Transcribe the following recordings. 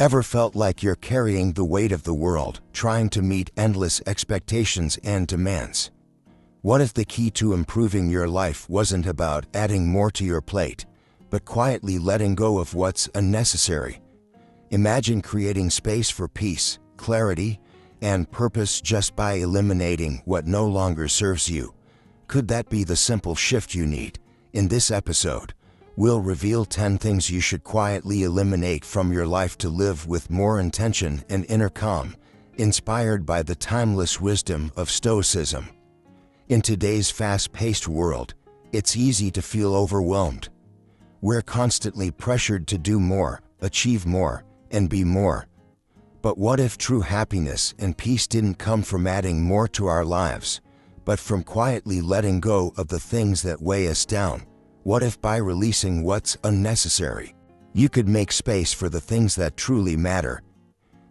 Ever felt like you're carrying the weight of the world, trying to meet endless expectations and demands? What if the key to improving your life wasn't about adding more to your plate, but quietly letting go of what's unnecessary? Imagine creating space for peace, clarity, and purpose just by eliminating what no longer serves you. Could that be the simple shift you need? In this episode, we'll reveal 10 things you should quietly eliminate from your life to live with more intention and inner calm, inspired by the timeless wisdom of Stoicism. In today's fast-paced world, it's easy to feel overwhelmed. We're constantly pressured to do more, achieve more, and be more. But what if true happiness and peace didn't come from adding more to our lives, but from quietly letting go of the things that weigh us down? What if by releasing what's unnecessary, you could make space for the things that truly matter?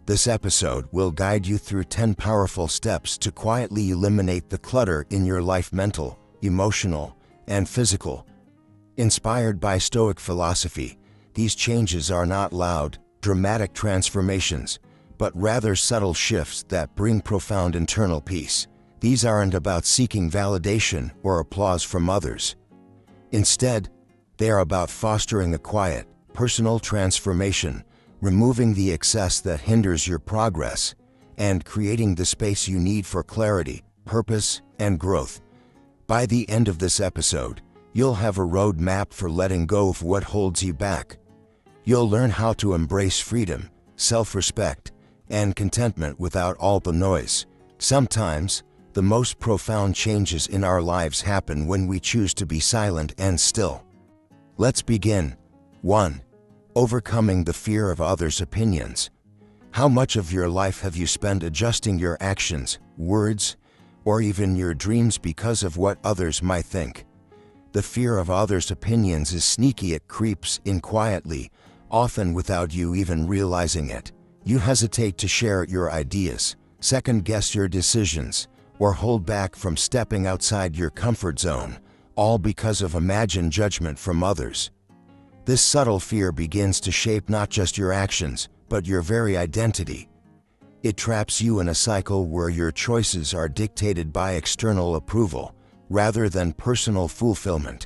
This episode will guide you through 10 powerful steps to quietly eliminate the clutter in your life: mental, emotional, and physical. Inspired by Stoic philosophy, these changes are not loud, dramatic transformations, but rather subtle shifts that bring profound internal peace. These aren't about seeking validation or applause from others. Instead, they are about fostering a quiet, personal transformation, removing the excess that hinders your progress, and creating the space you need for clarity, purpose, and growth. By the end of this episode, you'll have a roadmap for letting go of what holds you back. You'll learn how to embrace freedom, self-respect, and contentment without all the noise. Sometimes, the most profound changes in our lives happen when we choose to be silent and still. Let's begin. 1. Overcoming the fear of others' opinions. How much of your life have you spent adjusting your actions, words, or even your dreams because of what others might think? The fear of others' opinions is sneaky. It creeps in quietly, often without you even realizing it. You hesitate to share your ideas, second-guess your decisions, or hold back from stepping outside your comfort zone, all because of imagined judgment from others. This subtle fear begins to shape not just your actions, but your very identity. It traps you in a cycle where your choices are dictated by external approval, rather than personal fulfillment.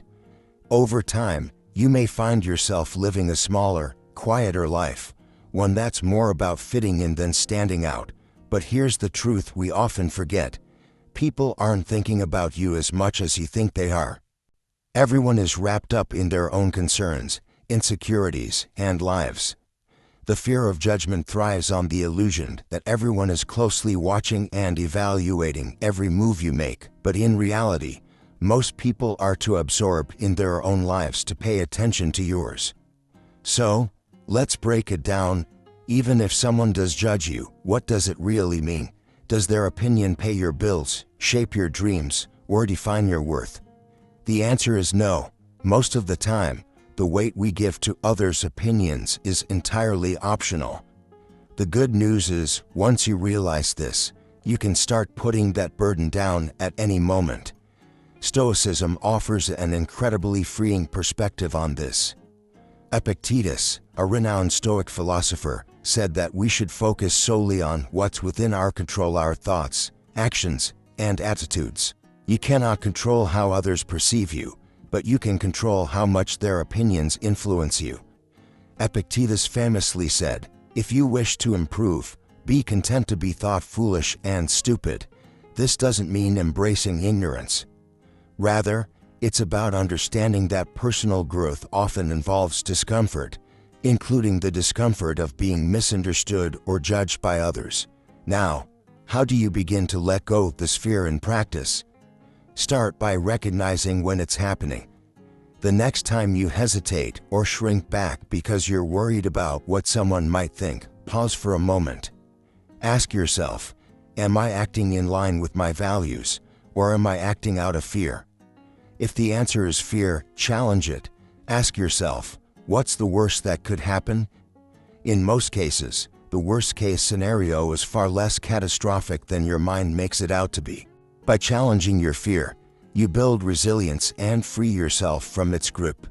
Over time, you may find yourself living a smaller, quieter life, one that's more about fitting in than standing out. But here's the truth we often forget. People aren't thinking about you as much as you think they are. Everyone is wrapped up in their own concerns, insecurities, and lives. The fear of judgment thrives on the illusion that everyone is closely watching and evaluating every move you make, but in reality, most people are too absorbed in their own lives to pay attention to yours. So, let's break it down. Even if someone does judge you, what does it really mean? Does their opinion pay your bills, shape your dreams, or define your worth? The answer is no. Most of the time, the weight we give to others' opinions is entirely optional. The good news is, once you realize this, you can start putting that burden down at any moment. Stoicism offers an incredibly freeing perspective on this. Epictetus, a renowned Stoic philosopher, said that we should focus solely on what's within our control: our thoughts, actions, and attitudes. You cannot control how others perceive you, but you can control how much their opinions influence you. Epictetus famously said, "If you wish to improve, be content to be thought foolish and stupid." This doesn't mean embracing ignorance. Rather, it's about understanding that personal growth often involves discomfort, including the discomfort of being misunderstood or judged by others. Now, how do you begin to let go of this fear in practice? Start by recognizing when it's happening. The next time you hesitate or shrink back because you're worried about what someone might think, pause for a moment. Ask yourself, am I acting in line with my values, or am I acting out of fear? If the answer is fear, challenge it. Ask yourself, what's the worst that could happen? In most cases, the worst-case scenario is far less catastrophic than your mind makes it out to be. By challenging your fear, you build resilience and free yourself from its grip.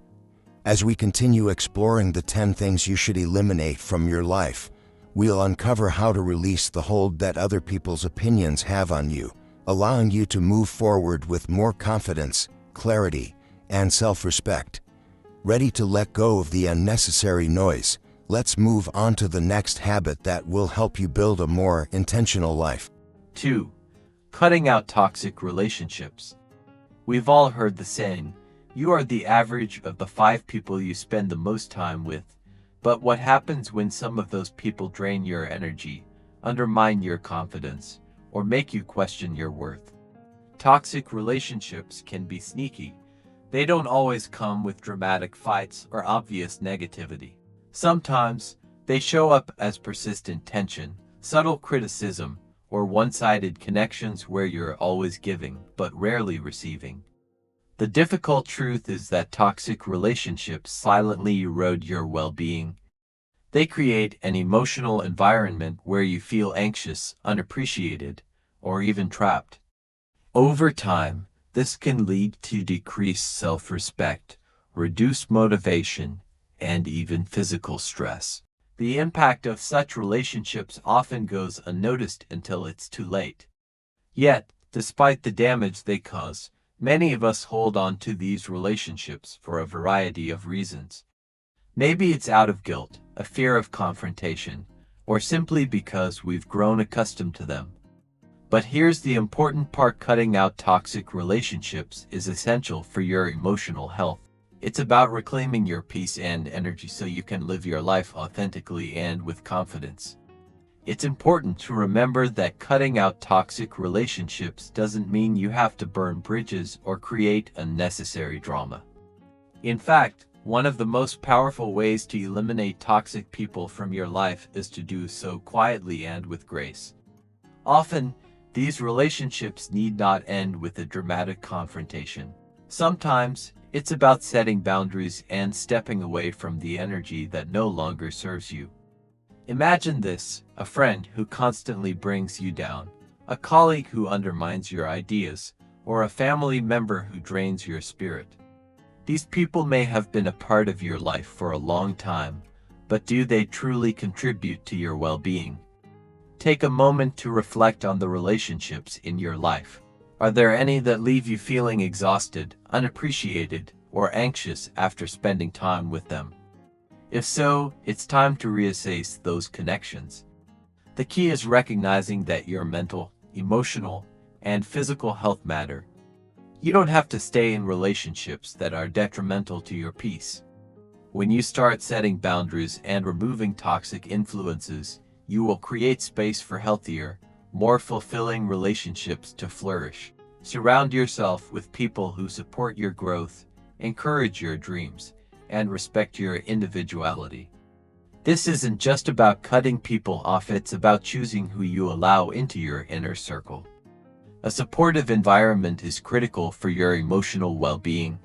As we continue exploring the 10 things you should eliminate from your life, We'll uncover how to release the hold that other people's opinions have on you, allowing you to move forward with more confidence, clarity, and self-respect. Ready to let go of the unnecessary noise? Let's move on to the next habit that will help you build a more intentional life. 2. Cutting out toxic relationships. We've all heard the saying, you are the average of the 5 people you spend the most time with. But what happens when some of those people drain your energy, undermine your confidence, or make you question your worth? Toxic relationships can be sneaky. They don't always come with dramatic fights or obvious negativity. Sometimes, they show up as persistent tension, subtle criticism, or one-sided connections where you're always giving but rarely receiving. The difficult truth is that toxic relationships silently erode your well-being. They create an emotional environment where you feel anxious, unappreciated, or even trapped. Over time, this can lead to decreased self-respect, reduced motivation, and even physical stress. The impact of such relationships often goes unnoticed until it's too late. Yet, despite the damage they cause, many of us hold on to these relationships for a variety of reasons. Maybe it's out of guilt, a fear of confrontation, or simply because we've grown accustomed to them. But here's the important part: cutting out toxic relationships is essential for your emotional health. It's about reclaiming your peace and energy so you can live your life authentically and with confidence. It's important to remember that cutting out toxic relationships doesn't mean you have to burn bridges or create unnecessary drama. In fact, one of the most powerful ways to eliminate toxic people from your life is to do so quietly and with grace. Often, these relationships need not end with a dramatic confrontation. Sometimes, it's about setting boundaries and stepping away from the energy that no longer serves you. Imagine this: a friend who constantly brings you down, a colleague who undermines your ideas, or a family member who drains your spirit. These people may have been a part of your life for a long time, but do they truly contribute to your well-being? Take a moment to reflect on the relationships in your life. Are there any that leave you feeling exhausted, unappreciated, or anxious after spending time with them? If so, it's time to reassess those connections. The key is recognizing that your mental, emotional, and physical health matter. You don't have to stay in relationships that are detrimental to your peace. When you start setting boundaries and removing toxic influences, you will create space for healthier, more fulfilling relationships to flourish. Surround yourself with people who support your growth, encourage your dreams, and respect your individuality. This isn't just about cutting people off, it's about choosing who you allow into your inner circle. A supportive environment is critical for your emotional well-being.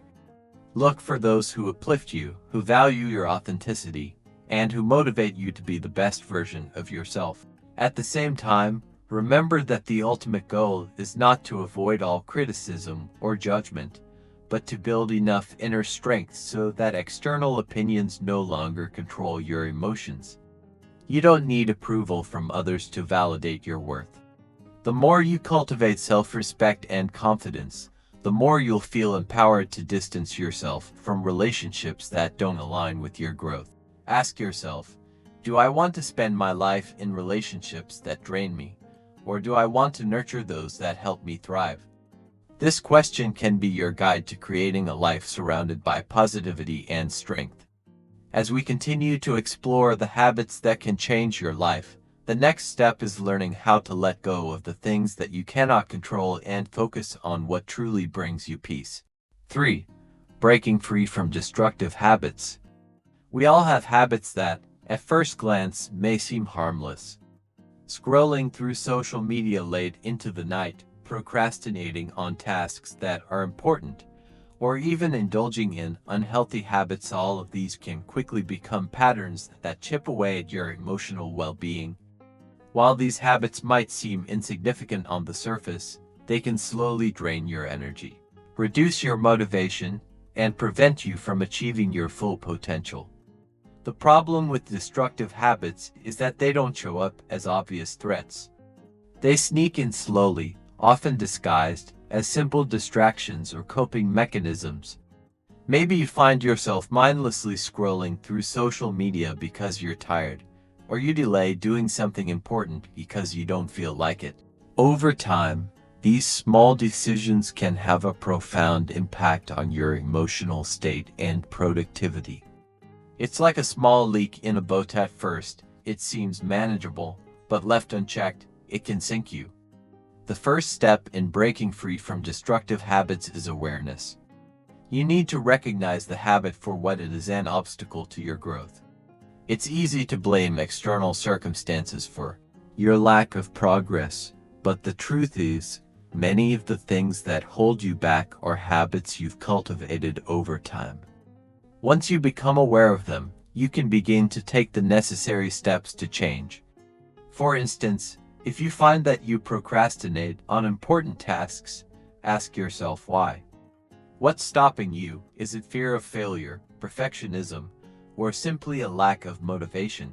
Look for those who uplift you, who value your authenticity, and who motivate you to be the best version of yourself. At the same time, remember that the ultimate goal is not to avoid all criticism or judgment, but to build enough inner strength so that external opinions no longer control your emotions. You don't need approval from others to validate your worth. The more you cultivate self-respect and confidence, the more you'll feel empowered to distance yourself from relationships that don't align with your growth. Ask yourself, do I want to spend my life in relationships that drain me, or do I want to nurture those that help me thrive? This question can be your guide to creating a life surrounded by positivity and strength. As we continue to explore the habits that can change your life, the next step is learning how to let go of the things that you cannot control and focus on what truly brings you peace. 3. Breaking free from destructive habits. We all have habits that, at first glance, may seem harmless. Scrolling through social media late into the night, procrastinating on tasks that are important, or even indulging in unhealthy habits, all of these can quickly become patterns that chip away at your emotional well-being. While these habits might seem insignificant on the surface, they can slowly drain your energy, reduce your motivation, and prevent you from achieving your full potential. The problem with destructive habits is that they don't show up as obvious threats. They sneak in slowly, often disguised as simple distractions or coping mechanisms. Maybe you find yourself mindlessly scrolling through social media because you're tired, or you delay doing something important because you don't feel like it. Over time, these small decisions can have a profound impact on your emotional state and productivity. It's like a small leak in a boat. At first, it seems manageable, but left unchecked, it can sink you. The first step in breaking free from destructive habits is awareness. You need to recognize the habit for what it is, an obstacle to your growth. It's easy to blame external circumstances for your lack of progress, but the truth is, many of the things that hold you back are habits you've cultivated over time. Once you become aware of them, you can begin to take the necessary steps to change. For instance, if you find that you procrastinate on important tasks, ask yourself why. What's stopping you? Is it fear of failure, perfectionism, or simply a lack of motivation?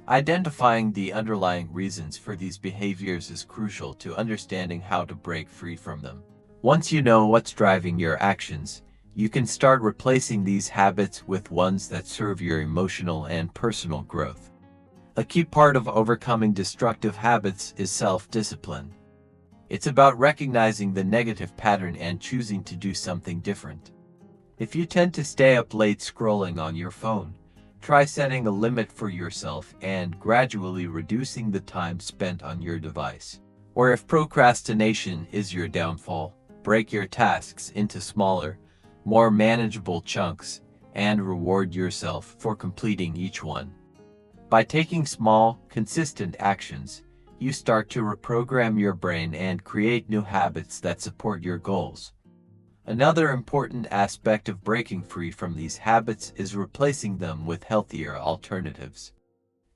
Identifying the underlying reasons for these behaviors is crucial to understanding how to break free from them. Once you know what's driving your actions, you can start replacing these habits with ones that serve your emotional and personal growth. A key part of overcoming destructive habits is self-discipline. It's about recognizing the negative pattern and choosing to do something different. If you tend to stay up late scrolling on your phone, try setting a limit for yourself and gradually reducing the time spent on your device. Or if procrastination is your downfall, break your tasks into smaller, more manageable chunks and reward yourself for completing each one. By taking small, consistent actions, you start to reprogram your brain and create new habits that support your goals. Another important aspect of breaking free from these habits is replacing them with healthier alternatives.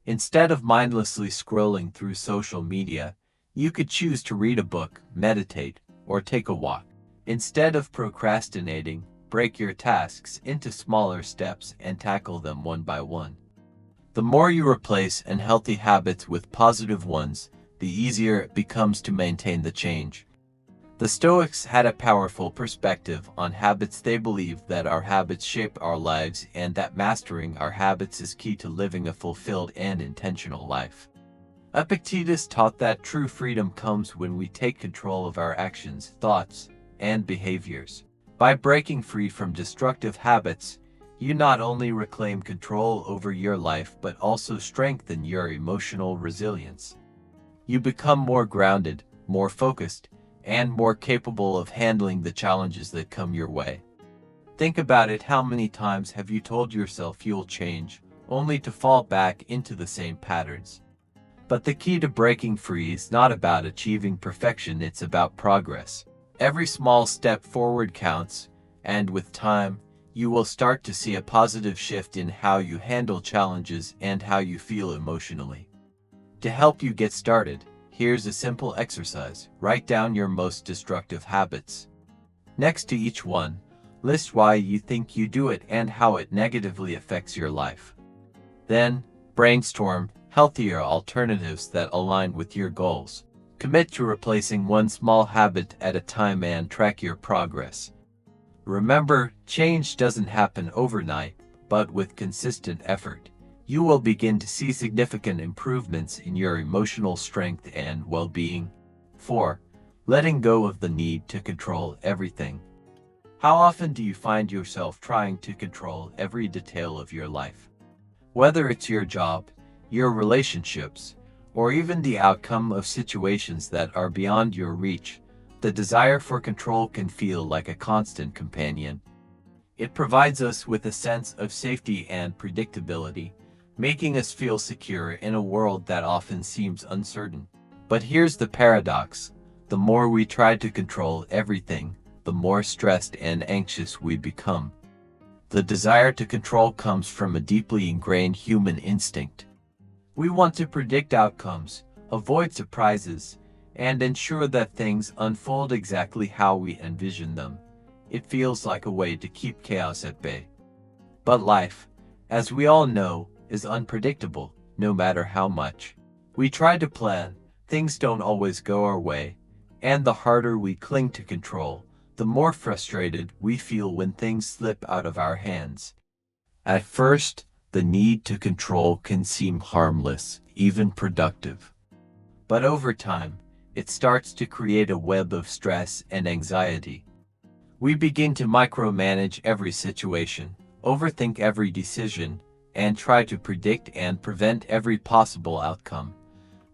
Instead of mindlessly scrolling through social media, you could choose to read a book, meditate, or take a walk. Instead of procrastinating, break your tasks into smaller steps and tackle them one by one. The more you replace unhealthy habits with positive ones, the easier it becomes to maintain the change. The Stoics had a powerful perspective on habits. They believed that our habits shape our lives and that mastering our habits is key to living a fulfilled and intentional life. Epictetus taught that true freedom comes when we take control of our actions, thoughts, and behaviors. By breaking free from destructive habits, you not only reclaim control over your life but also strengthen your emotional resilience. You become more grounded, more focused, and more capable of handling the challenges that come your way. Think about it. How many times have you told yourself you'll change, only to fall back into the same patterns? But the key to breaking free is not about achieving perfection, it's about progress. Every small step forward counts, and with time, you will start to see a positive shift in how you handle challenges and how you feel emotionally. To help you get started, here's a simple exercise. Write down your most destructive habits. Next to each one, list why you think you do it and how it negatively affects your life. Then, brainstorm healthier alternatives that align with your goals. Commit to replacing one small habit at a time and track your progress. Remember, change doesn't happen overnight, but with consistent effort, you will begin to see significant improvements in your emotional strength and well-being. 4. Letting go of the need to control everything. How often do you find yourself trying to control every detail of your life? Whether it's your job, your relationships, or even the outcome of situations that are beyond your reach, the desire for control can feel like a constant companion. It provides us with a sense of safety and predictability, making us feel secure in a world that often seems uncertain. But here's the paradox. The more we try to control everything, the more stressed and anxious we become. The desire to control comes from a deeply ingrained human instinct. We want to predict outcomes, avoid surprises, and ensure that things unfold exactly how we envision them. It feels like a way to keep chaos at bay. But life, as we all know, is unpredictable, no matter how much we try to plan. Things don't always go our way, and the harder we cling to control, the more frustrated we feel when things slip out of our hands. At first, the need to control can seem harmless, even productive. But over time, it starts to create a web of stress and anxiety. We begin to micromanage every situation, overthink every decision, and try to predict and prevent every possible outcome.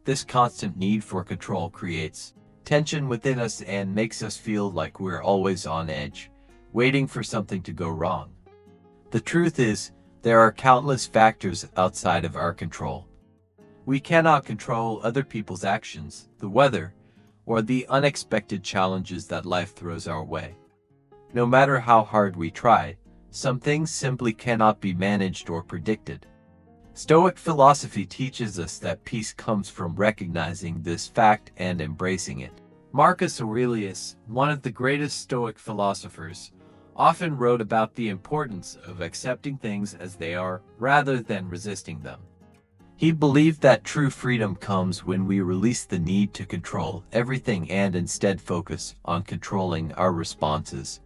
This constant need for control creates tension within us and makes us feel like we're always on edge, waiting for something to go wrong. The truth is, there are countless factors outside of our control. We cannot control other people's actions, the weather, or the unexpected challenges that life throws our way. No matter how hard we try, some things simply cannot be managed or predicted. Stoic philosophy teaches us that peace comes from recognizing this fact and embracing it. Marcus Aurelius, one of the greatest Stoic philosophers, often wrote about the importance of accepting things as they are rather than resisting them. He believed that true freedom comes when we release the need to control everything and instead focus on controlling our responses.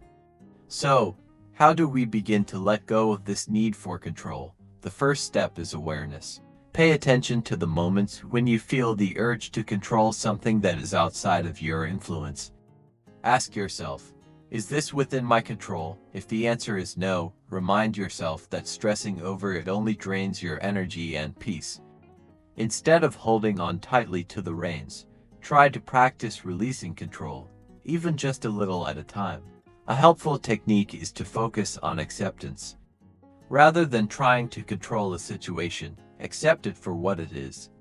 So, how do we begin to let go of this need for control? The first step is awareness. Pay attention to the moments when you feel the urge to control something that is outside of your influence. Ask yourself, is this within my control? If the answer is no, remind yourself that stressing over it only drains your energy and peace. Instead of holding on tightly to the reins, try to practice releasing control, even just a little at a time. A helpful technique is to focus on acceptance. Rather than trying to control a situation, accept it for what it is.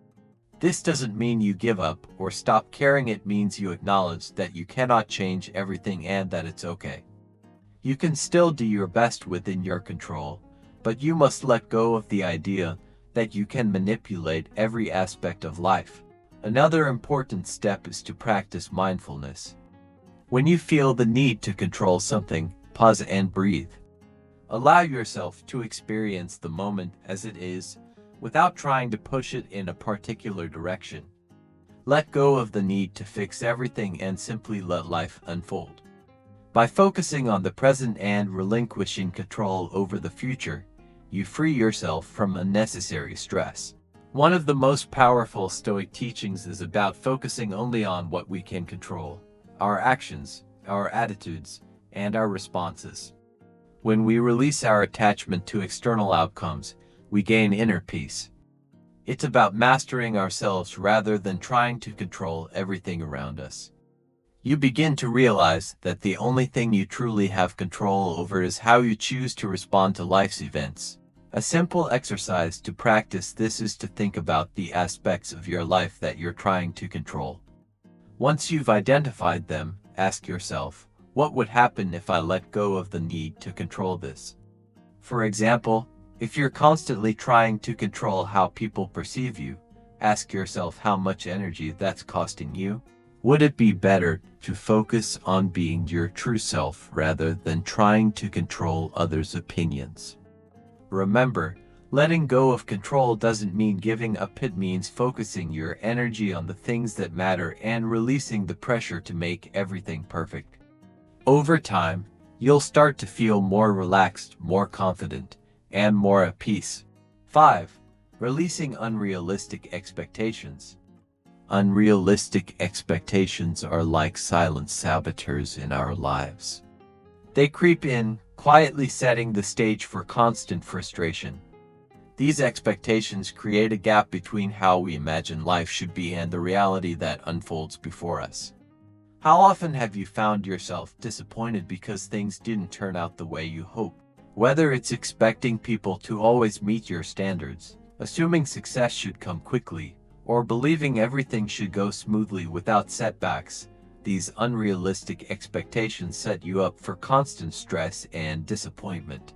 This doesn't mean you give up or stop caring. It means you acknowledge that you cannot change everything and that it's okay. You can still do your best within your control, but you must let go of the idea that you can manipulate every aspect of life. Another important step is to practice mindfulness. When you feel the need to control something, pause and breathe. Allow yourself to experience the moment as it is, without trying to push it in a particular direction. Let go of the need to fix everything and simply let life unfold. By focusing on the present and relinquishing control over the future, you free yourself from unnecessary stress. One of the most powerful Stoic teachings is about focusing only on what we can control: our actions, our attitudes, and our responses. When we release our attachment to external outcomes, we gain inner peace. It's about mastering ourselves rather than trying to control everything around us. You begin to realize that the only thing you truly have control over is how you choose to respond to life's events. A simple exercise to practice this is to think about the aspects of your life that you're trying to control. Once you've identified them, ask yourself, what would happen if I let go of the need to control this? For example, if you're constantly trying to control how people perceive you, ask yourself how much energy that's costing you. Would it be better to focus on being your true self rather than trying to control others' opinions? Remember, letting go of control doesn't mean giving up. It means focusing your energy on the things that matter and releasing the pressure to make everything perfect. Over time, you'll start to feel more relaxed, more confident, and more at peace. 5. Releasing unrealistic expectations. Unrealistic expectations are like silent saboteurs in our lives. They creep in, quietly setting the stage for constant frustration. These expectations create a gap between how we imagine life should be and the reality that unfolds before us. How often have you found yourself disappointed because things didn't turn out the way you hoped? Whether it's expecting people to always meet your standards, assuming success should come quickly, or believing everything should go smoothly without setbacks, these unrealistic expectations set you up for constant stress and disappointment.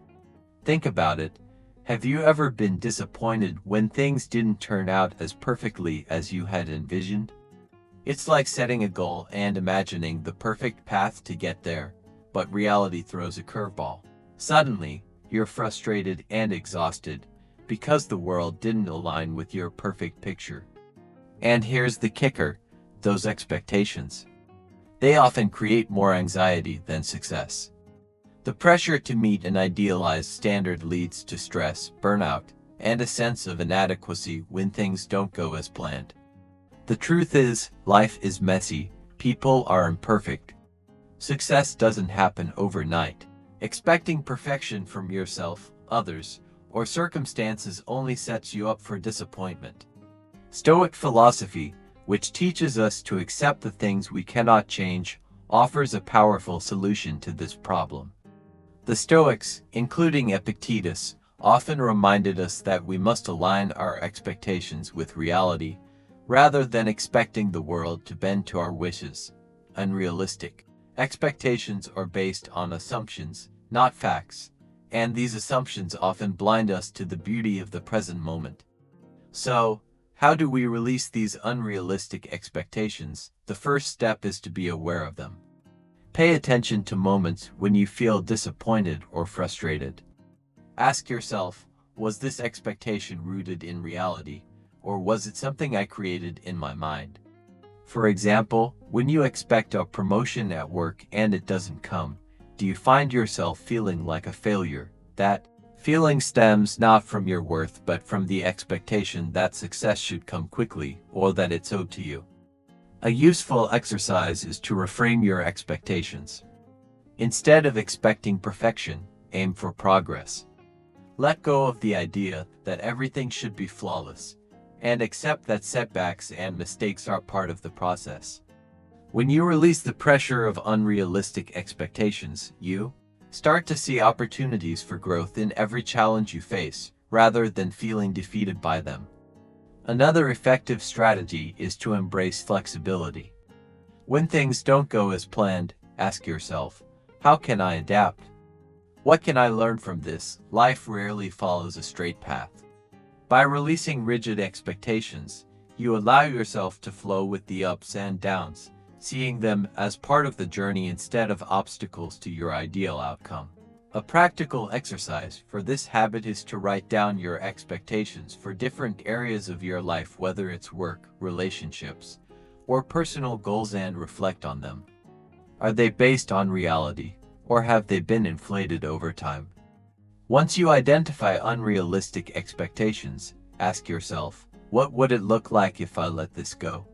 Think about it. Have you ever been disappointed when things didn't turn out as perfectly as you had envisioned? It's like setting a goal and imagining the perfect path to get there, but reality throws a curveball. Suddenly, you're frustrated and exhausted because the world didn't align with your perfect picture. And here's the kicker, those expectations. They often create more anxiety than success. The pressure to meet an idealized standard leads to stress, burnout, and a sense of inadequacy when things don't go as planned. The truth is, life is messy, people are imperfect. Success doesn't happen overnight. Expecting perfection from yourself, others, or circumstances only sets you up for disappointment. Stoic philosophy, which teaches us to accept the things we cannot change, offers a powerful solution to this problem. The Stoics, including Epictetus, often reminded us that we must align our expectations with reality, rather than expecting the world to bend to our wishes. Unrealistic expectations are based on assumptions, not facts, and these assumptions often blind us to the beauty of the present moment. So, how do we release these unrealistic expectations? The first step is to be aware of them. Pay attention to moments when you feel disappointed or frustrated. Ask yourself, was this expectation rooted in reality, or was it something I created in my mind? For example, when you expect a promotion at work and it doesn't come, do you find yourself feeling like a failure? That feeling stems not from your worth but from the expectation that success should come quickly or that it's owed to you. A useful exercise is to reframe your expectations. Instead of expecting perfection, aim for progress. Let go of the idea that everything should be flawless, and accept that setbacks and mistakes are part of the process. When you release the pressure of unrealistic expectations, you start to see opportunities for growth in every challenge you face, rather than feeling defeated by them. Another effective strategy is to embrace flexibility. When things don't go as planned, ask yourself, how can I adapt? What can I learn from this? Life rarely follows a straight path. By releasing rigid expectations, you allow yourself to flow with the ups and downs, seeing them as part of the journey instead of obstacles to your ideal outcome. A practical exercise for this habit is to write down your expectations for different areas of your life, whether it's work, relationships, or personal goals, and reflect on them. Are they based on reality, or have they been inflated over time? Once you identify unrealistic expectations, ask yourself, what would it look like if I let this go?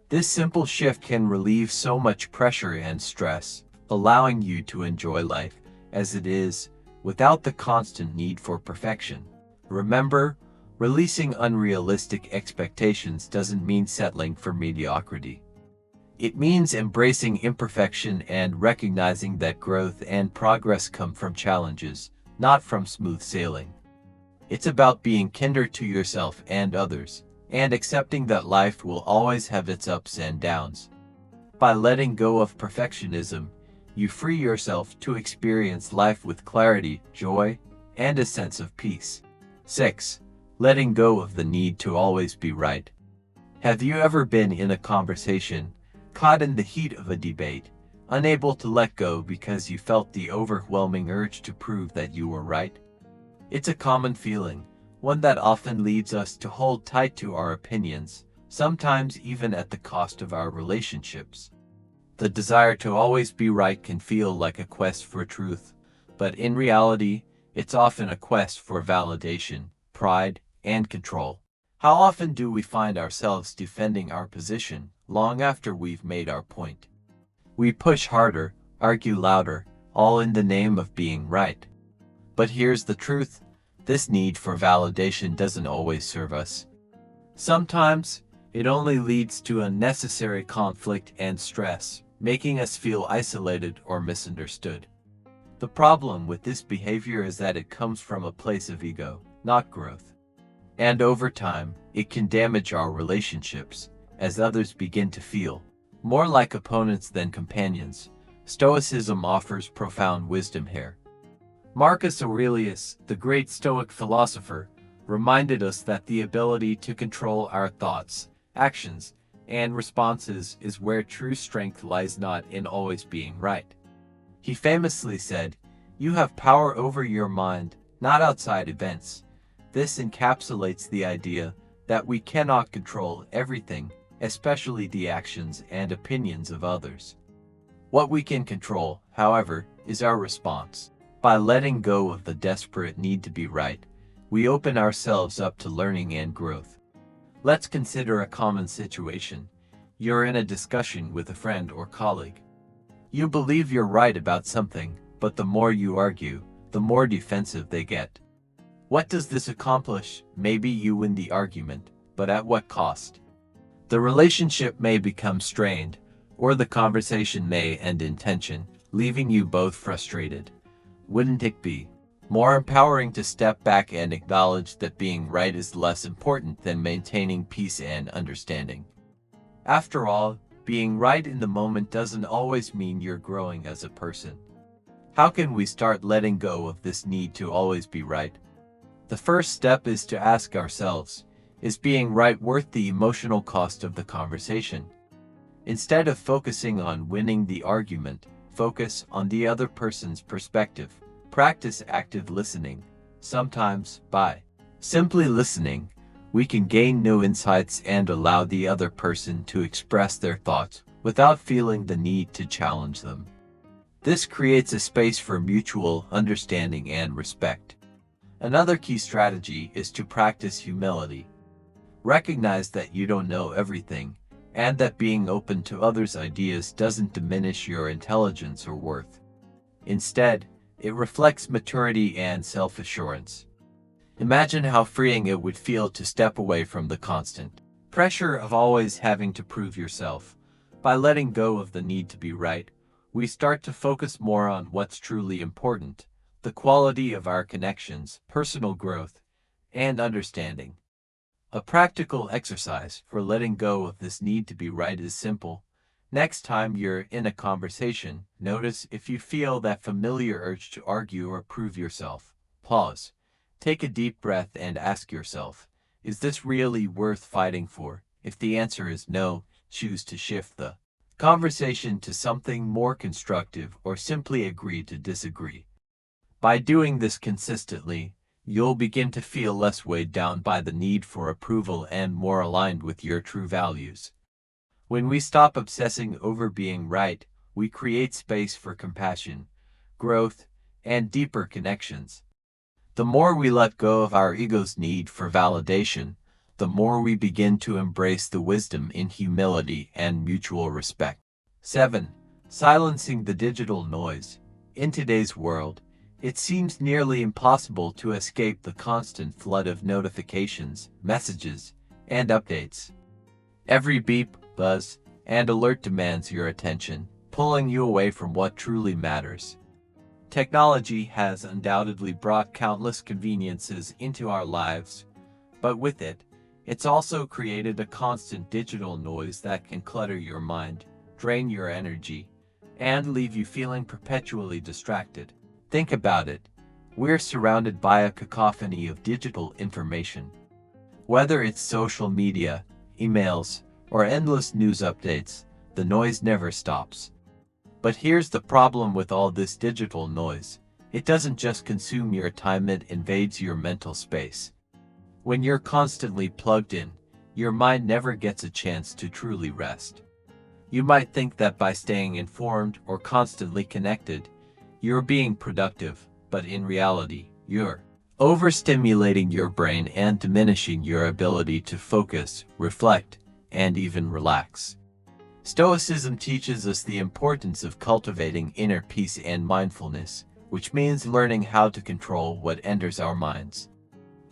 This simple shift can relieve so much pressure and stress, allowing you to enjoy life as it is, without the constant need for perfection. Remember, releasing unrealistic expectations doesn't mean settling for mediocrity. It means embracing imperfection and recognizing that growth and progress come from challenges, not from smooth sailing. It's about being kinder to yourself and others, and accepting that life will always have its ups and downs. By letting go of perfectionism, you free yourself to experience life with clarity, joy, and a sense of peace. 6. Letting go of the need to always be right. Have you ever been in a conversation, caught in the heat of a debate, unable to let go because you felt the overwhelming urge to prove that you were right? It's a common feeling, one that often leads us to hold tight to our opinions, sometimes even at the cost of our relationships. The desire to always be right can feel like a quest for truth, but in reality, it's often a quest for validation, pride, and control. How often do we find ourselves defending our position long after we've made our point? We push harder, argue louder, all in the name of being right. But here's the truth, this need for validation doesn't always serve us. Sometimes, it only leads to unnecessary conflict and stress, making us feel isolated or misunderstood. The problem with this behavior is that it comes from a place of ego, not growth. And over time, it can damage our relationships, as others begin to feel more like opponents than companions. Stoicism offers profound wisdom here. Marcus Aurelius, the great Stoic philosopher, reminded us that the ability to control our thoughts, actions, and responses is where true strength lies, not in always being right. He famously said, You have power over your mind, not outside events. This encapsulates the idea that we cannot control everything, especially the actions and opinions of others. What we can control, however, is our response. By letting go of the desperate need to be right, we open ourselves up to learning and growth. Let's consider a common situation. You're in a discussion with a friend or colleague. You believe you're right about something, but the more you argue, the more defensive they get. What does this accomplish? Maybe you win the argument, but at what cost? The relationship may become strained, or the conversation may end in tension, leaving you both frustrated. Wouldn't it be more empowering to step back and acknowledge that being right is less important than maintaining peace and understanding? After all, being right in the moment doesn't always mean you're growing as a person. How can we start letting go of this need to always be right? The first step is to ask ourselves, is being right worth the emotional cost of the conversation? Instead of focusing on winning the argument, focus on the other person's perspective. Practice active listening. Sometimes, by simply listening, we can gain new insights and allow the other person to express their thoughts without feeling the need to challenge them. This creates a space for mutual understanding and respect. Another key strategy is to practice humility. Recognize that you don't know everything, and that being open to others' ideas doesn't diminish your intelligence or worth. Instead, it reflects maturity and self-assurance. Imagine how freeing it would feel to step away from the constant pressure of always having to prove yourself. By letting go of the need to be right, we start to focus more on what's truly important, the quality of our connections, personal growth, and understanding. A practical exercise for letting go of this need to be right is simple. Next time you're in a conversation, notice if you feel that familiar urge to argue or prove yourself. Pause. Take a deep breath and ask yourself, is this really worth fighting for? If the answer is no, choose to shift the conversation to something more constructive or simply agree to disagree. By doing this consistently, you'll begin to feel less weighed down by the need for approval and more aligned with your true values. When we stop obsessing over being right, we create space for compassion, growth, and deeper connections. The more we let go of our ego's need for validation, the more we begin to embrace the wisdom in humility and mutual respect. 7. Silencing the digital noise. In today's world, it seems nearly impossible to escape the constant flood of notifications, messages, and updates. Every beep, buzz, and alert demands your attention, pulling you away from what truly matters. Technology has undoubtedly brought countless conveniences into our lives, but with it, it's also created a constant digital noise that can clutter your mind, drain your energy, and leave you feeling perpetually distracted. Think about it. We're surrounded by a cacophony of digital information. Whether it's social media, emails, or endless news updates, the noise never stops. But here's the problem with all this digital noise. It doesn't just consume your time, it invades your mental space. When you're constantly plugged in, your mind never gets a chance to truly rest. You might think that by staying informed or constantly connected, you're being productive, but in reality, you're overstimulating your brain and diminishing your ability to focus, reflect, and even relax. Stoicism teaches us the importance of cultivating inner peace and mindfulness, which means learning how to control what enters our minds.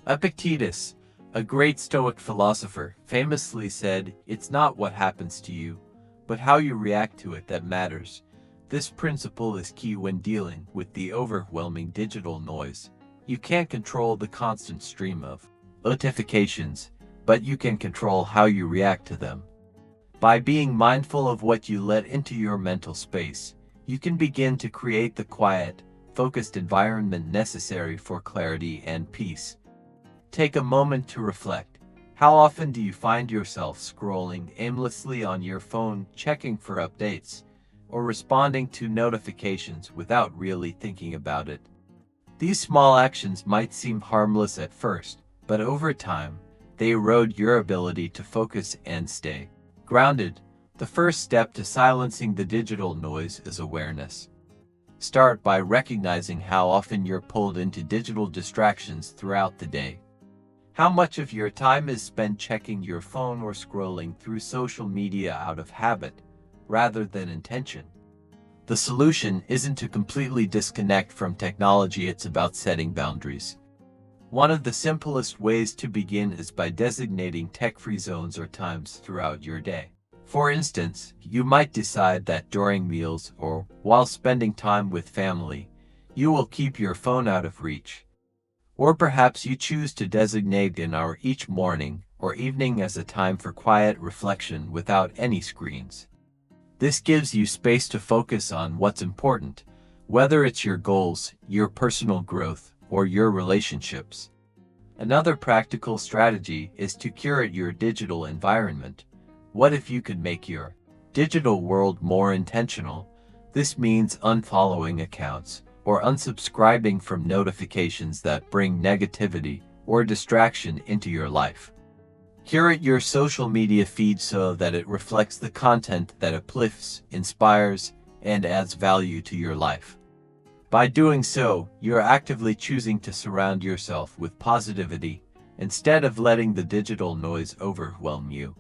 Epictetus, a great Stoic philosopher, famously said, "It's not what happens to you, but how you react to it that matters." This principle is key when dealing with the overwhelming digital noise. You can't control the constant stream of notifications, but you can control how you react to them. By being mindful of what you let into your mental space, you can begin to create the quiet, focused environment necessary for clarity and peace. Take a moment to reflect. How often do you find yourself scrolling aimlessly on your phone, checking for updates, or responding to notifications without really thinking about it. These small actions might seem harmless at first, but over time, they erode your ability to focus and stay grounded. The first step to silencing the digital noise is awareness. Start by recognizing how often you're pulled into digital distractions throughout the day. How much of your time is spent checking your phone or scrolling through social media out of habit, rather than intention? The solution isn't to completely disconnect from technology, it's about setting boundaries. One of the simplest ways to begin is by designating tech-free zones or times throughout your day. For instance, you might decide that during meals or while spending time with family, you will keep your phone out of reach. Or perhaps you choose to designate an hour each morning or evening as a time for quiet reflection without any screens. This gives you space to focus on what's important, whether it's your goals, your personal growth, or your relationships. Another practical strategy is to curate your digital environment. What if you could make your digital world more intentional? This means unfollowing accounts or unsubscribing from notifications that bring negativity or distraction into your life. Curate your social media feed so that it reflects the content that uplifts, inspires, and adds value to your life. By doing so, you're actively choosing to surround yourself with positivity instead of letting the digital noise overwhelm you.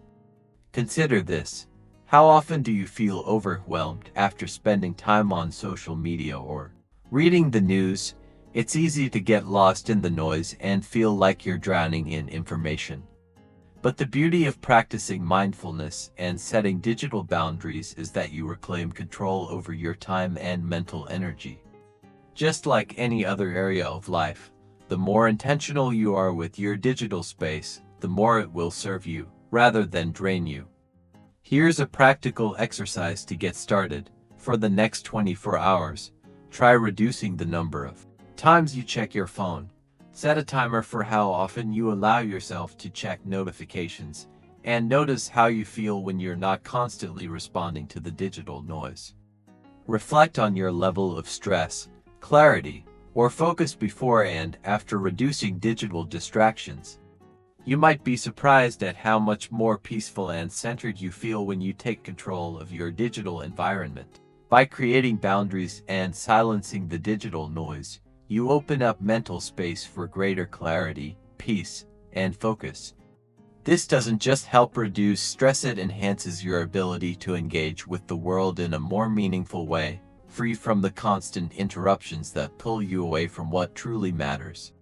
Consider this. How often do you feel overwhelmed after spending time on social media or reading the news? It's easy to get lost in the noise and feel like you're drowning in information. But the beauty of practicing mindfulness and setting digital boundaries is that you reclaim control over your time and mental energy. Just like any other area of life, the more intentional you are with your digital space, the more it will serve you, rather than drain you. Here's a practical exercise to get started. For the next 24 hours, try reducing the number of times you check your phone. Set a timer for how often you allow yourself to check notifications, and notice how you feel when you're not constantly responding to the digital noise. Reflect on your level of stress, clarity, or focus before and after reducing digital distractions. You might be surprised at how much more peaceful and centered you feel when you take control of your digital environment. By creating boundaries and silencing the digital noise, you open up mental space for greater clarity, peace, and focus. This doesn't just help reduce stress, it enhances your ability to engage with the world in a more meaningful way, free from the constant interruptions that pull you away from what truly matters.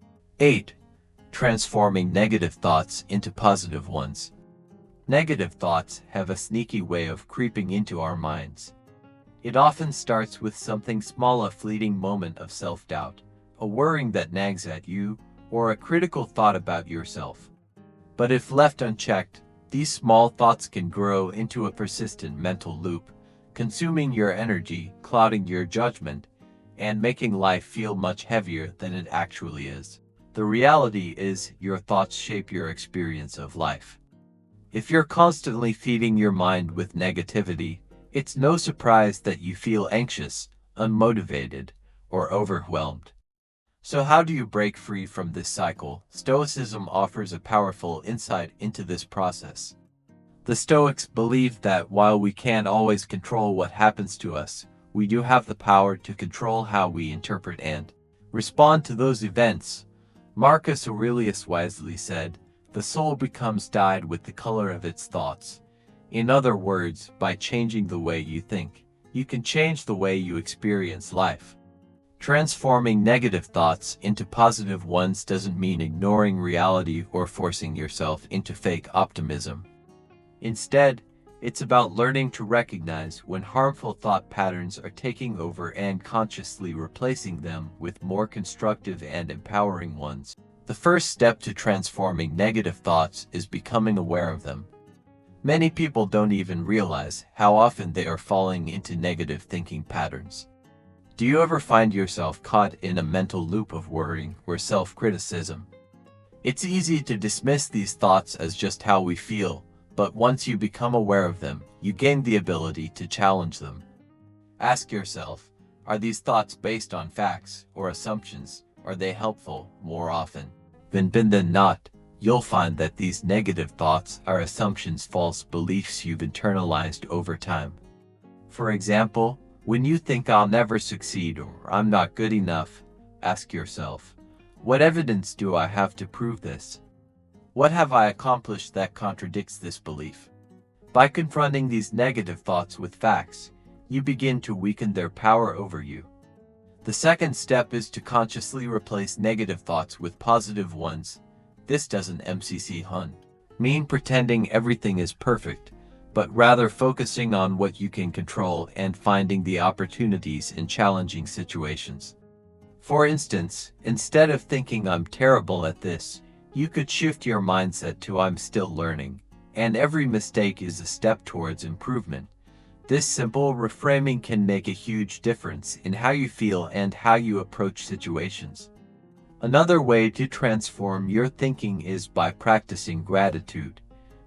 8. Transforming negative thoughts into positive ones. Negative thoughts have a sneaky way of creeping into our minds. It often starts with something small, a fleeting moment of self-doubt, a worrying that nags at you, or a critical thought about yourself. But if left unchecked, these small thoughts can grow into a persistent mental loop, consuming your energy, clouding your judgment, and making life feel much heavier than it actually is. The reality is, your thoughts shape your experience of life. If you're constantly feeding your mind with negativity, it's no surprise that you feel anxious, unmotivated, or overwhelmed. So how do you break free from this cycle? Stoicism offers a powerful insight into this process. The Stoics believe that while we can't always control what happens to us, we do have the power to control how we interpret and respond to those events. Marcus Aurelius wisely said, "The soul becomes dyed with the color of its thoughts." In other words, by changing the way you think, you can change the way you experience life. Transforming negative thoughts into positive ones doesn't mean ignoring reality or forcing yourself into fake optimism. Instead, it's about learning to recognize when harmful thought patterns are taking over and consciously replacing them with more constructive and empowering ones. The first step to transforming negative thoughts is becoming aware of them. Many people don't even realize how often they are falling into negative thinking patterns. Do you ever find yourself caught in a mental loop of worrying or self-criticism? It's easy to dismiss these thoughts as just how we feel, but once you become aware of them, you gain the ability to challenge them. Ask yourself, are these thoughts based on facts or assumptions? Are they helpful? More often than not, you'll find that these negative thoughts are assumptions, false beliefs you've internalized over time. For example, when you think I'll never succeed or I'm not good enough, ask yourself, what evidence do I have to prove this? What have I accomplished that contradicts this belief? By confronting these negative thoughts with facts, you begin to weaken their power over you. The second step is to consciously replace negative thoughts with positive ones. This doesn't mean pretending everything is perfect, but rather focusing on what you can control and finding the opportunities in challenging situations. For instance, instead of thinking I'm terrible at this, you could shift your mindset to I'm still learning, and every mistake is a step towards improvement. This simple reframing can make a huge difference in how you feel and how you approach situations. Another way to transform your thinking is by practicing gratitude.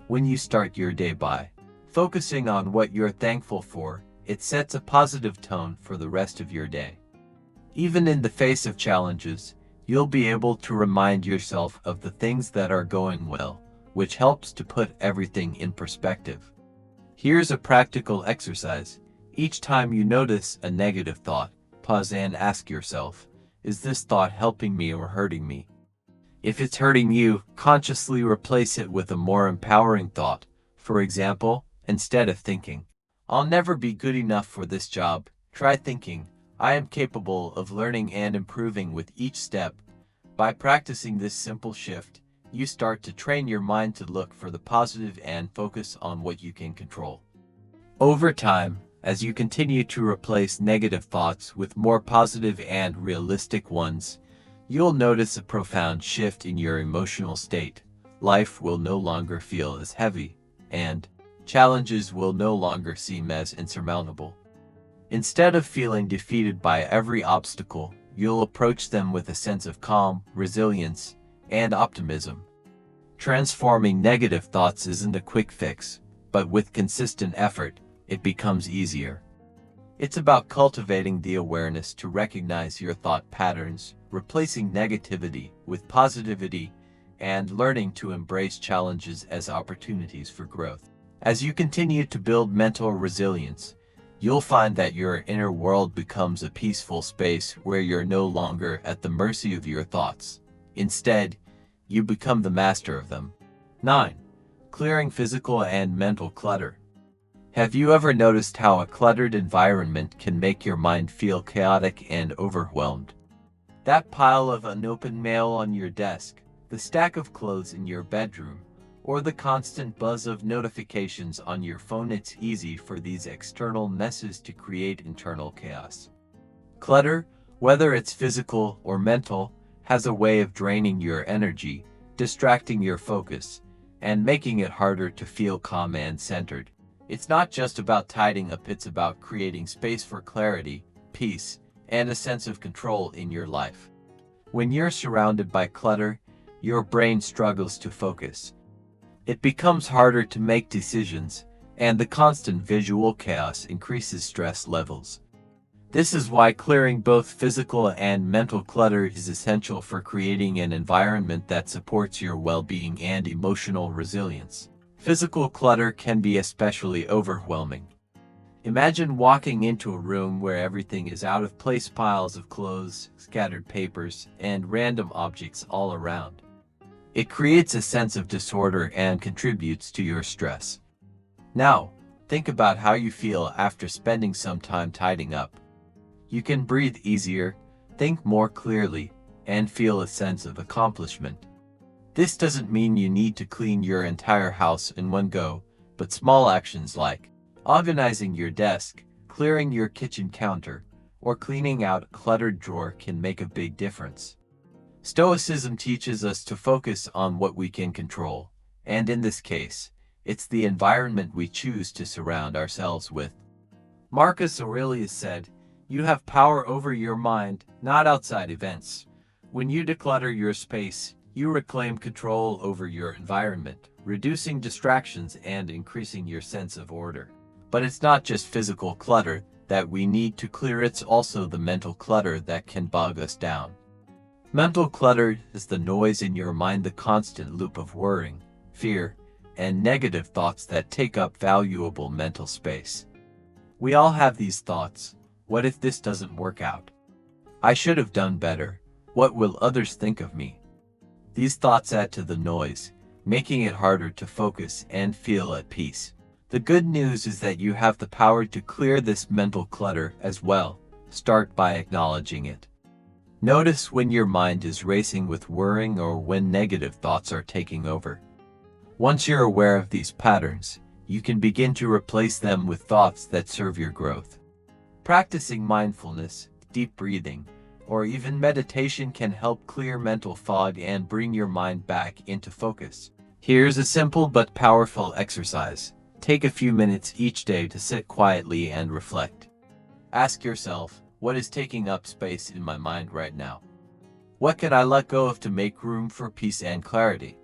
When you start your day by focusing on what you're thankful for, it sets a positive tone for the rest of your day. Even in the face of challenges, you'll be able to remind yourself of the things that are going well, which helps to put everything in perspective. Here's a practical exercise. Each time you notice a negative thought, pause and ask yourself, is this thought helping me or hurting me? If it's hurting you, consciously replace it with a more empowering thought. For example, instead of thinking, I'll never be good enough for this job, try thinking, I am capable of learning and improving with each step. By practicing this simple shift, you start to train your mind to look for the positive and focus on what you can control. Over time, as you continue to replace negative thoughts with more positive and realistic ones, you'll notice a profound shift in your emotional state. Life will no longer feel as heavy, and challenges will no longer seem as insurmountable. Instead of feeling defeated by every obstacle, you'll approach them with a sense of calm, resilience, and optimism. Transforming negative thoughts isn't a quick fix, but with consistent effort, it becomes easier. It's about cultivating the awareness to recognize your thought patterns, replacing negativity with positivity, and learning to embrace challenges as opportunities for growth. As you continue to build mental resilience, you'll find that your inner world becomes a peaceful space where you're no longer at the mercy of your thoughts. Instead, you become the master of them. 9. Clearing physical and mental clutter. Have you ever noticed how a cluttered environment can make your mind feel chaotic and overwhelmed? That pile of unopened mail on your desk, the stack of clothes in your bedroom, or the constant buzz of notifications on your phone. It's easy for these external messes to create internal chaos. Clutter, whether it's physical or mental, has a way of draining your energy, distracting your focus, and making it harder to feel calm and centered. It's not just about tidying up, it's about creating space for clarity, peace, and a sense of control in your life. When you're surrounded by clutter, your brain struggles to focus. It becomes harder to make decisions, and the constant visual chaos increases stress levels. This is why clearing both physical and mental clutter is essential for creating an environment that supports your well-being and emotional resilience. Physical clutter can be especially overwhelming. Imagine walking into a room where everything is out of place, piles of clothes, scattered papers, and random objects all around. It creates a sense of disorder and contributes to your stress. Now, think about how you feel after spending some time tidying up. You can breathe easier, think more clearly, and feel a sense of accomplishment. This doesn't mean you need to clean your entire house in one go, but small actions like organizing your desk, clearing your kitchen counter, or cleaning out a cluttered drawer can make a big difference. Stoicism teaches us to focus on what we can control, and in this case, it's the environment we choose to surround ourselves with. Marcus Aurelius said, "You have power over your mind, not outside events." When you declutter your space, you reclaim control over your environment, reducing distractions and increasing your sense of order. But it's not just physical clutter. that we need to clear. It's also the mental clutter that can bog us down. Mental clutter is the noise in your mind, the constant loop of worrying, fear, and negative thoughts that take up valuable mental space. We all have these thoughts. What if this doesn't work out? I should have done better. What will others think of me? These thoughts add to the noise, making it harder to focus and feel at peace. The good news is that you have the power to clear this mental clutter as well. Start by acknowledging it. Notice when your mind is racing with worrying or when negative thoughts are taking over. Once you're aware of these patterns, you can begin to replace them with thoughts that serve your growth. Practicing mindfulness, deep breathing, or even meditation can help clear mental fog and bring your mind back into focus. Here's a simple but powerful exercise. Take a few minutes each day to sit quietly and reflect. Ask yourself, what is taking up space in my mind right now? What can I let go of to make room for peace and clarity?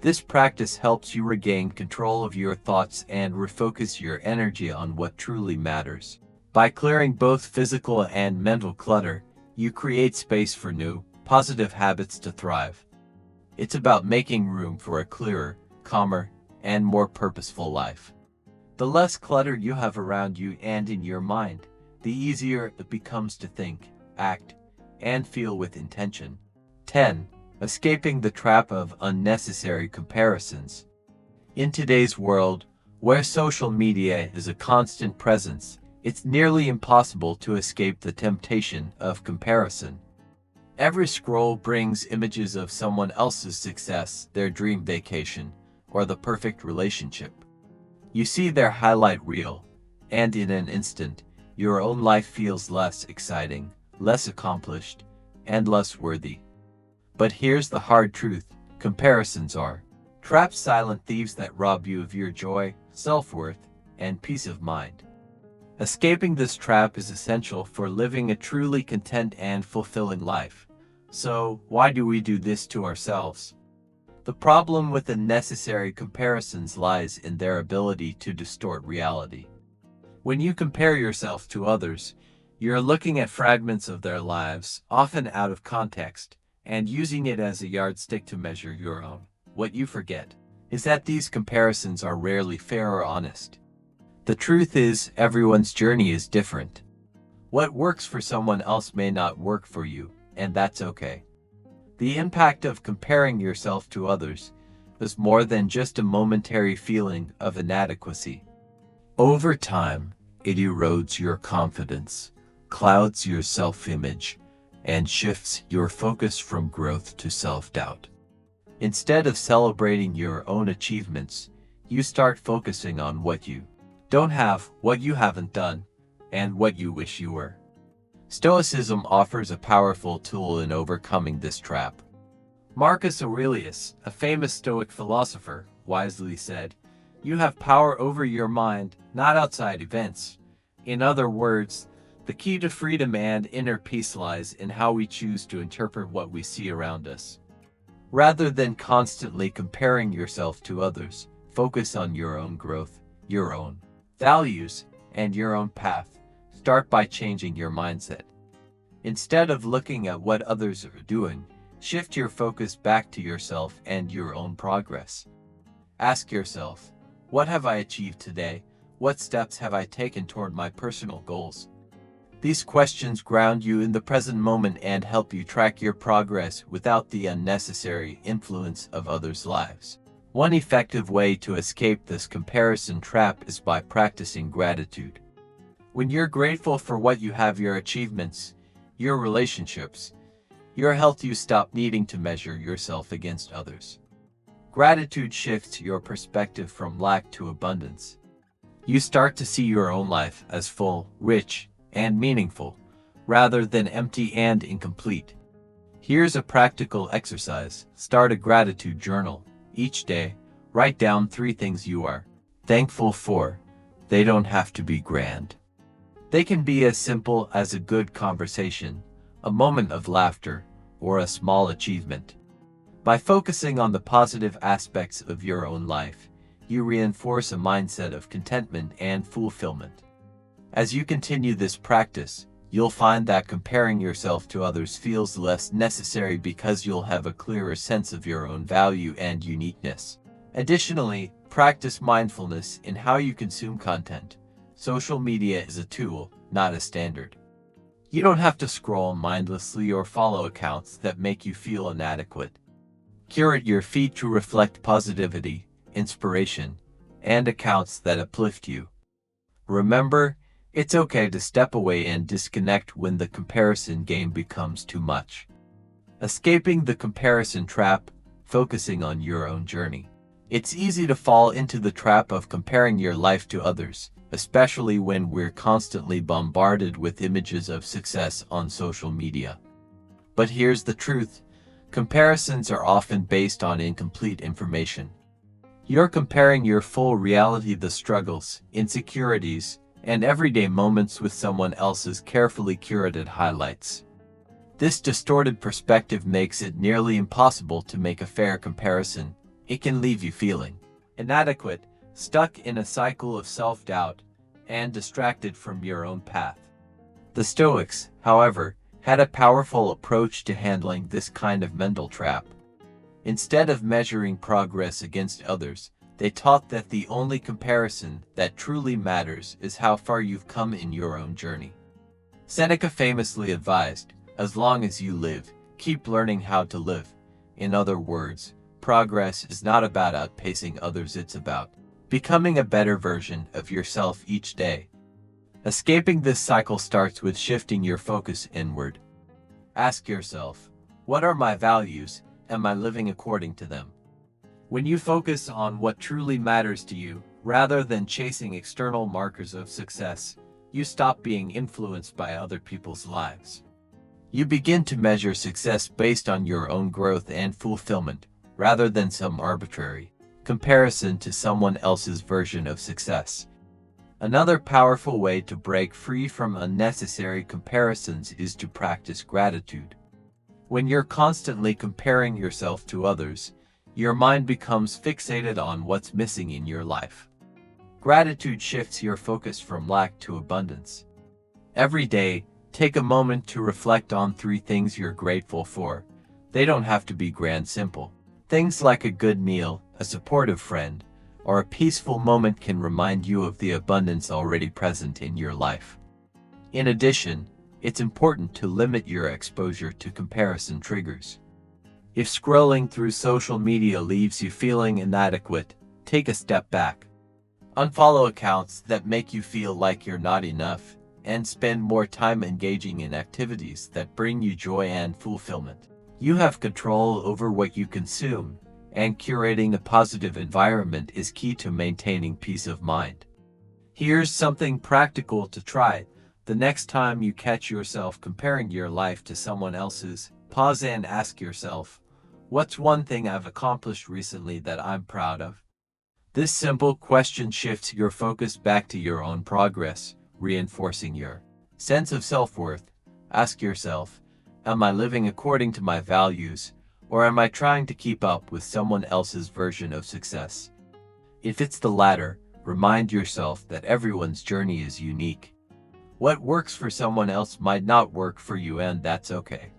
This practice helps you regain control of your thoughts and refocus your energy on what truly matters. By clearing both physical and mental clutter, you create space for new, positive habits to thrive. It's about making room for a clearer, calmer, and more purposeful life. The less clutter you have around you and in your mind, the easier it becomes to think, act, and feel with intention. 10. Escaping the trap of unnecessary comparisons. In today's world, where social media is a constant presence, it's nearly impossible to escape the temptation of comparison. Every scroll brings images of someone else's success, their dream vacation, or the perfect relationship. You see their highlight reel, and in an instant, your own life feels less exciting, less accomplished, and less worthy. But here's the hard truth: comparisons are trapped silent thieves that rob you of your joy, self-worth, and peace of mind. Escaping this trap is essential for living a truly content and fulfilling life. So, why do we do this to ourselves? The problem with unnecessary comparisons lies in their ability to distort reality. When you compare yourself to others, you're looking at fragments of their lives, often out of context, and using it as a yardstick to measure your own. What you forget is that these comparisons are rarely fair or honest. The truth is, everyone's journey is different. What works for someone else may not work for you, and that's okay. The impact of comparing yourself to others is more than just a momentary feeling of inadequacy. Over time, it erodes your confidence, clouds your self-image, and shifts your focus from growth to self-doubt. Instead of celebrating your own achievements, you start focusing on what you don't have, what you haven't done, and what you wish you were. Stoicism offers a powerful tool in overcoming this trap. Marcus Aurelius, a famous Stoic philosopher, wisely said, "You have power over your mind, not outside events." In other words, the key to freedom and inner peace lies in how we choose to interpret what we see around us. Rather than constantly comparing yourself to others, focus on your own growth, your own values, and your own path. Start by changing your mindset. Instead of looking at what others are doing, shift your focus back to yourself and your own progress. Ask yourself, what have I achieved today? What steps have I taken toward my personal goals? These questions ground you in the present moment and help you track your progress without the unnecessary influence of others' lives. One effective way to escape this comparison trap is by practicing gratitude. When you're grateful for what you have, your achievements, your relationships, your health, you stop needing to measure yourself against others. Gratitude shifts your perspective from lack to abundance. You start to see your own life as full, rich, and meaningful, rather than empty and incomplete. Here's a practical exercise. Start a gratitude journal. Each day, write down 3 things you are thankful for. They don't have to be grand. They can be as simple as a good conversation, a moment of laughter, or a small achievement. By focusing on the positive aspects of your own life, you reinforce a mindset of contentment and fulfillment. As you continue this practice, you'll find that comparing yourself to others feels less necessary because you'll have a clearer sense of your own value and uniqueness. Additionally, practice mindfulness in how you consume content. Social media is a tool, not a standard. You don't have to scroll mindlessly or follow accounts that make you feel inadequate. Curate your feed to reflect positivity, inspiration, and accounts that uplift you. Remember, it's okay to step away and disconnect when the comparison game becomes too much. Escaping the comparison trap, focusing on your own journey. It's easy to fall into the trap of comparing your life to others, especially when we're constantly bombarded with images of success on social media. But here's the truth. Comparisons are often based on incomplete information. You're comparing your full reality, the struggles, insecurities, and everyday moments with someone else's carefully curated highlights. This distorted perspective makes it nearly impossible to make a fair comparison. It can leave you feeling inadequate, stuck in a cycle of self-doubt, and distracted from your own path. The Stoics, however, had a powerful approach to handling this kind of mental trap. Instead of measuring progress against others, they taught that the only comparison that truly matters is how far you've come in your own journey. Seneca famously advised, "As long as you live, keep learning how to live." In other words, progress is not about outpacing others, it's about becoming a better version of yourself each day. Escaping this cycle starts with shifting your focus inward. Ask yourself, what are my values? Am I living according to them? When you focus on what truly matters to you, rather than chasing external markers of success, you stop being influenced by other people's lives. You begin to measure success based on your own growth and fulfillment, rather than some arbitrary comparison to someone else's version of success. Another powerful way to break free from unnecessary comparisons is to practice gratitude. When you're constantly comparing yourself to others, your mind becomes fixated on what's missing in your life. Gratitude shifts your focus from lack to abundance. Every day, take a moment to reflect on 3 things you're grateful for. They don't have to be grand, simple. Things like a good meal, a supportive friend, or a peaceful moment can remind you of the abundance already present in your life. In addition, it's important to limit your exposure to comparison triggers. If scrolling through social media leaves you feeling inadequate, take a step back. Unfollow accounts that make you feel like you're not enough, and spend more time engaging in activities that bring you joy and fulfillment. You have control over what you consume, and curating a positive environment is key to maintaining peace of mind. Here's something practical to try. The next time you catch yourself comparing your life to someone else's, pause and ask yourself, what's one thing I've accomplished recently that I'm proud of? This simple question shifts your focus back to your own progress, reinforcing your sense of self-worth. Ask yourself, am I living according to my values, or am I trying to keep up with someone else's version of success? If it's the latter, remind yourself that everyone's journey is unique. What works for someone else might not work for you, and that's okay.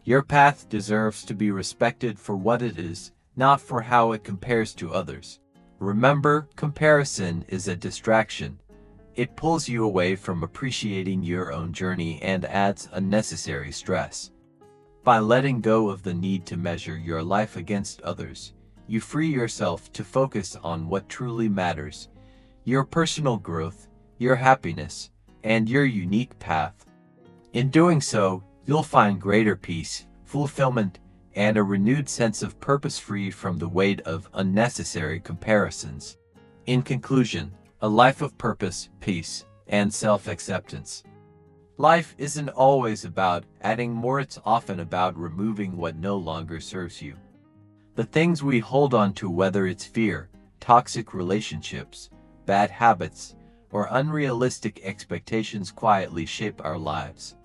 Your path deserves to be respected for what it is, not for how it compares to others. Remember, comparison is a distraction. It pulls you away from appreciating your own journey and adds unnecessary stress. By letting go of the need to measure your life against others, you free yourself to focus on what truly matters: your personal growth, your happiness, and your unique path. In doing so, you'll find greater peace, fulfillment, and a renewed sense of purpose, free from the weight of unnecessary comparisons. In conclusion, a life of purpose, peace, and self-acceptance. Life isn't always about adding more, it's often about removing what no longer serves you. The things we hold on to, whether it's fear, toxic relationships, bad habits, or unrealistic expectations, quietly shape our lives.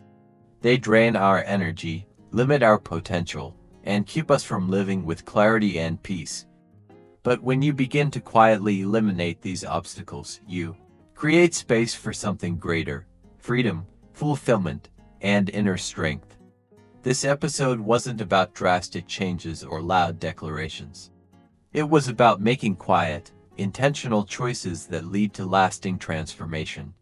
They drain our energy, limit our potential, and keep us from living with clarity and peace. But when you begin to quietly eliminate these obstacles, you Create space for something greater: freedom, fulfillment, and inner strength. This episode wasn't about drastic changes or loud declarations. It was about making quiet, intentional choices that lead to lasting transformation.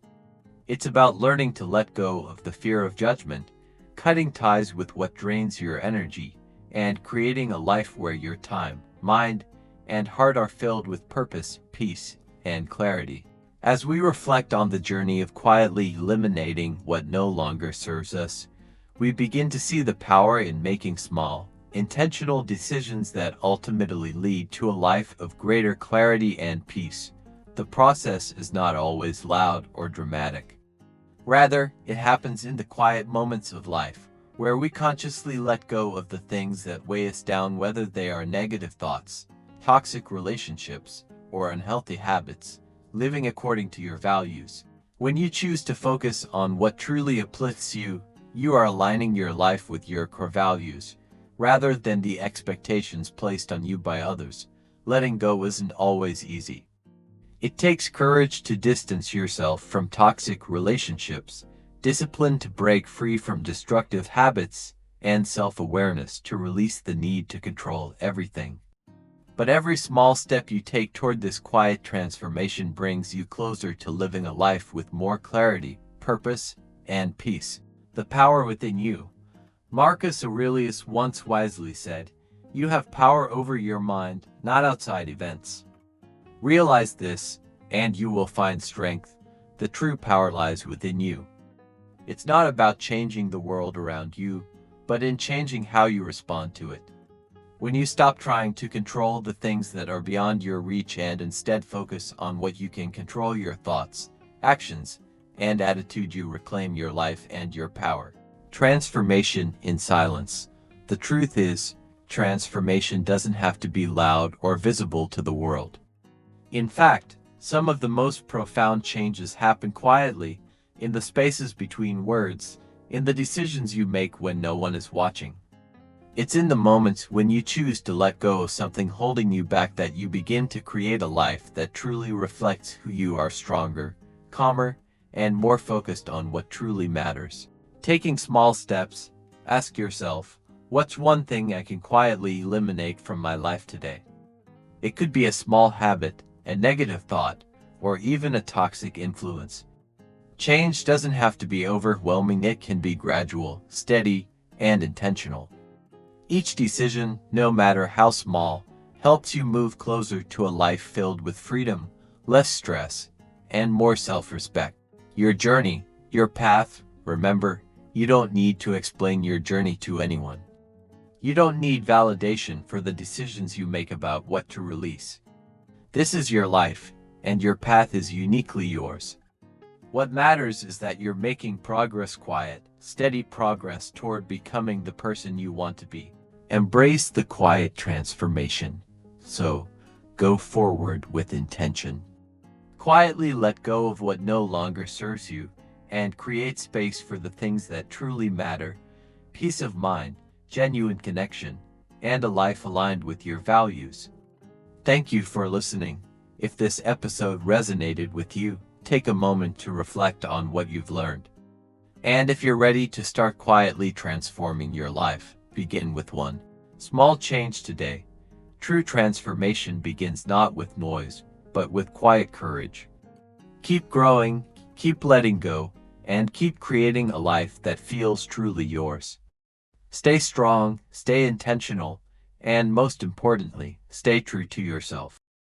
It's about learning to let go of the fear of judgment, cutting ties with what drains your energy, and creating a life where your time, mind, and heart are filled with purpose, peace, and clarity. As we reflect on the journey of quietly eliminating what no longer serves us, we begin to see the power in making small, intentional decisions that ultimately lead to a life of greater clarity and peace. The process is not always loud or dramatic. Rather, it happens in the quiet moments of life, where we consciously let go of the things that weigh us down, whether they are negative thoughts, toxic relationships, or unhealthy habits, living according to your values. When you choose to focus on what truly uplifts you, you are aligning your life with your core values, rather than the expectations placed on you by others. Letting go isn't always easy. It takes courage to distance yourself from toxic relationships, discipline to break free from destructive habits, and self-awareness to release the need to control everything. But every small step you take toward this quiet transformation brings you closer to living a life with more clarity, purpose, and peace. The power within you. Marcus Aurelius once wisely said, "You have power over your mind, not outside events." Realize this, and you will find strength. The true power lies within you. It's not about changing the world around you, but in changing how you respond to it. When you stop trying to control the things that are beyond your reach and instead focus on what you can control, your thoughts, actions, and attitude, you reclaim your life and your power. Transformation in silence. The truth is, transformation doesn't have to be loud or visible to the world. In fact, some of the most profound changes happen quietly, in the spaces between words, in the decisions you make when no one is watching. It's in the moments when you choose to let go of something holding you back that you begin to create a life that truly reflects who you are: stronger, calmer, and more focused on what truly matters. Taking small steps, ask yourself, what's one thing I can quietly eliminate from my life today? It could be a small habit, a negative thought, or even a toxic influence. Change doesn't have to be overwhelming, it can be gradual, steady, and intentional. Each decision, no matter how small, helps you move closer to a life filled with freedom, less stress, and more self-respect. Your journey, your path. Remember, you don't need to explain your journey to anyone. You don't need validation for the decisions you make about what to release. This is your life, and your path is uniquely yours. What matters is that you're making progress, quiet, steady progress toward becoming the person you want to be. Embrace the quiet transformation. So, go forward with intention. Quietly let go of what no longer serves you, and create space for the things that truly matter: peace of mind, genuine connection, and a life aligned with your values. Thank you for listening. If this episode resonated with you, take a moment to reflect on what you've learned. And if you're ready to start quietly transforming your life, begin with one small change today. True transformation begins not with noise, but with quiet courage. Keep growing, keep letting go, and keep creating a life that feels truly yours. Stay strong, stay intentional, and most importantly, stay true to yourself.